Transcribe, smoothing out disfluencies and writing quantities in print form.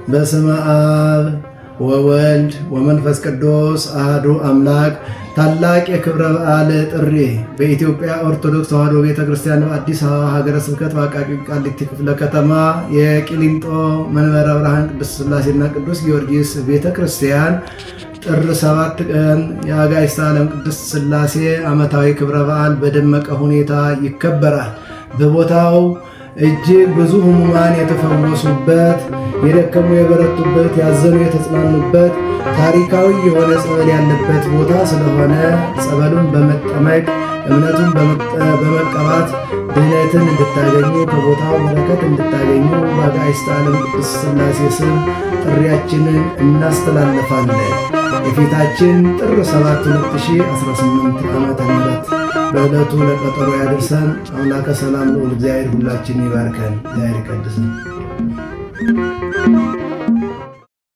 በስመ አብ ወወልድ ወመንፈስ ቅዱስ አሐዱ አምላክ። ታላቅ የክብረ በዓል ጥሪ በኢትዮጵያ ኦርቶዶክስ ተዋሕዶ ቤተ ክርስቲያን በአዲስ አበባ ሀገረ ስብከት በአቃቂ ቃሊቲ ክፍለ ከተማ የቂሊንጦ መንበረ ብርሃን ቅድስት ሥላሴና ቅዱስ ጊዮርጊስ ቤተ ክርስቲያን ጥር 7 ቀን የአጋዕዝተ ዓለም ቅድስት ሥላሴ ዓመታዊ ክብረ በዓል በደመቀ ሁኔታ ይከበራል። በቦታው እጅግ ብዙ ሕሙማን የተፈወሱበት፣ የደከሙ የበረቱበት፣ ያዘኑ የተጽናኑበት ታሪካዊ የሆነ ጸበል ያለበት ቦታ ስለሆነ ጸበሉን በመጠመቅ እምነቱን በመቀባት ድኅነትን እንድታገኙ ከቦታው በረከት እንድታገኙ በአጋዕዝተ ዓለም ቅድስት ሥላሴ ስም ጥሪያችንን እናስተላልፋለን። የፊታችን ጥር 7 2018 ዓመተ ምህረት በዕለቱ ለቀጠሮ ያደርሰን። አምላከ ሰላም ልዑል እግዚአብሔር ሁላችን ይባርከን፣ እግዚአብሔር ይቀድሰን።